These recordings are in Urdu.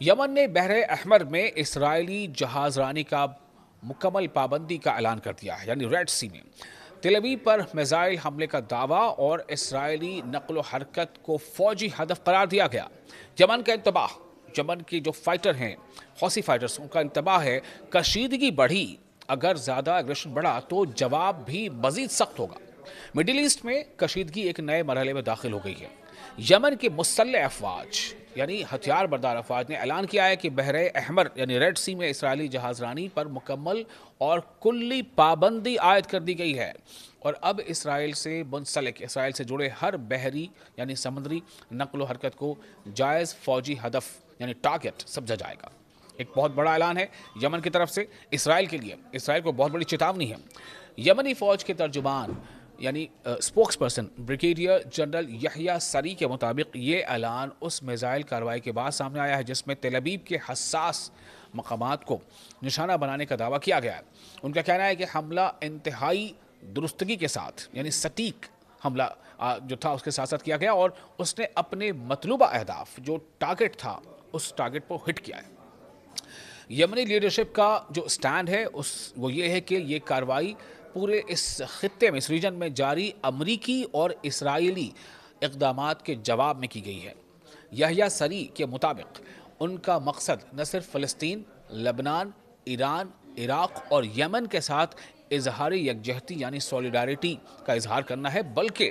یمن نے بحر احمر میں اسرائیلی جہاز رانی کا مکمل پابندی کا اعلان کر دیا ہے، یعنی ریڈ سی میں تل ابیب پر میزائل حملے کا دعویٰ اور اسرائیلی نقل و حرکت کو فوجی ہدف قرار دیا گیا۔ یمن کا انتباہ، یمن کی جو فائٹر ہیں، حوثی فائٹرز، ان کا انتباہ ہے کشیدگی بڑھی، اگر زیادہ اگریشن بڑھا تو جواب بھی مزید سخت ہوگا۔ مڈل ایسٹ میں کشیدگی ایک نئے مرحلے میں داخل ہو گئی ہے۔ یمن کے مسلح افواج یعنی ہتھیار بردار افواج نے اعلان کیا ہے کہ بحر احمر یعنی ریڈ سی میں اسرائیلی جہاز رانی پر مکمل اور کلی پابندی عائد کر دی گئی ہے، اور اب اسرائیل سے منسلک، اسرائیل سے جڑے ہر بحری یعنی سمندری نقل و حرکت کو جائز فوجی ہدف یعنی ٹارگٹ سمجھا جائے گا۔ ایک بہت بڑا اعلان ہے یمن کی طرف سے اسرائیل کے لیے، اسرائیل کو بہت بڑی چیتاونی ہے۔ یمنی فوج کے ترجمان یعنی اسپوکس پرسن بریگیڈیئر جنرل یحییٰ سری کے مطابق یہ اعلان اس میزائل کارروائی کے بعد سامنے آیا ہے جس میں تل ابیب کے حساس مقامات کو نشانہ بنانے کا دعویٰ کیا گیا ہے۔ ان کا کہنا ہے کہ حملہ انتہائی درستگی کے ساتھ یعنی سٹیک حملہ جو تھا اس کے ساتھ ساتھ کیا گیا، اور اس نے اپنے مطلوبہ اہداف جو ٹارگٹ تھا اس ٹارگٹ کو ہٹ کیا ہے۔ یمنی لیڈرشپ کا جو سٹینڈ ہے وہ یہ ہے کہ یہ کارروائی پورے اس خطے میں، اس ریجن میں جاری امریکی اور اسرائیلی اقدامات کے جواب میں کی گئی ہے۔ یحییٰ سری کے مطابق ان کا مقصد نہ صرف فلسطین، لبنان، ایران، عراق اور یمن کے ساتھ اظہار یکجہتی یعنی سولیڈارٹی کا اظہار کرنا ہے، بلکہ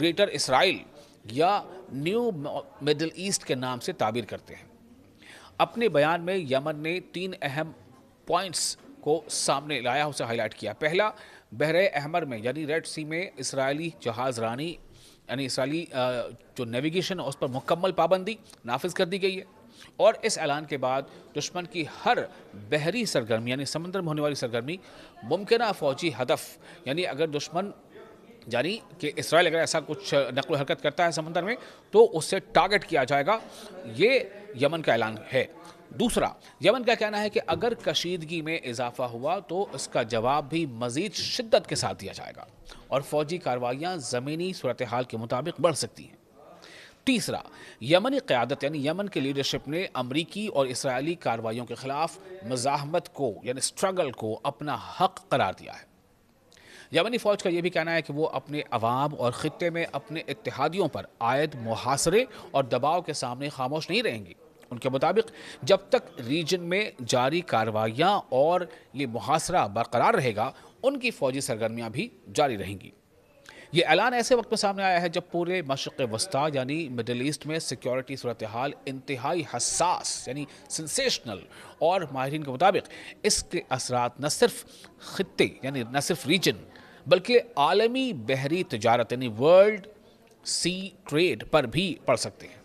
گریٹر اسرائیل یا نیو مڈل ایسٹ کے نام سے تعبیر کرتے ہیں۔ اپنے بیان میں یمن نے 3 اہم پوائنٹس کو سامنے لایا، اسے ہائی لائٹ کیا۔ پہلا، بحر احمر میں یعنی ریڈ سی میں اسرائیلی جہاز رانی یعنی اسرائیلی جو نیویگیشن ہے اس پر مکمل پابندی نافذ کر دی گئی ہے، اور اس اعلان کے بعد دشمن کی ہر بحری سرگرمی یعنی سمندر میں ہونے والی سرگرمی ممکنہ فوجی ہدف یعنی اگر دشمن یعنی کہ اسرائیل اگر ایسا کچھ نقل و حرکت کرتا ہے سمندر میں تو اس سے ٹارگٹ کیا جائے گا، یہ یمن کا اعلان ہے۔ دوسرا، یمن کا کہنا ہے کہ اگر کشیدگی میں اضافہ ہوا تو اس کا جواب بھی مزید شدت کے ساتھ دیا جائے گا، اور فوجی کارروائیاں زمینی صورتحال کے مطابق بڑھ سکتی ہیں۔ تیسرا، یمنی قیادت یعنی یمن کی لیڈرشپ نے امریکی اور اسرائیلی کارروائیوں کے خلاف مزاحمت کو یعنی سٹرگل کو اپنا حق قرار دیا ہے۔ یمنی فوج کا یہ بھی کہنا ہے کہ وہ اپنے عوام اور خطے میں اپنے اتحادیوں پر عائد محاصرے اور دباؤ کے سامنے خاموش نہیں رہیں گی۔ ان کے مطابق جب تک ریجن میں جاری کارروائیاں اور یہ محاصرہ برقرار رہے گا، ان کی فوجی سرگرمیاں بھی جاری رہیں گی۔ یہ اعلان ایسے وقت میں سامنے آیا ہے جب پورے مشرق وسطیٰ یعنی مڈل ایسٹ میں سیکیورٹی صورتحال انتہائی حساس یعنی سنسیشنل، اور ماہرین کے مطابق اس کے اثرات نہ صرف خطے یعنی نہ صرف ریجن بلکہ عالمی بحری تجارت یعنی ورلڈ سی ٹریڈ پر بھی پڑ سکتے ہیں۔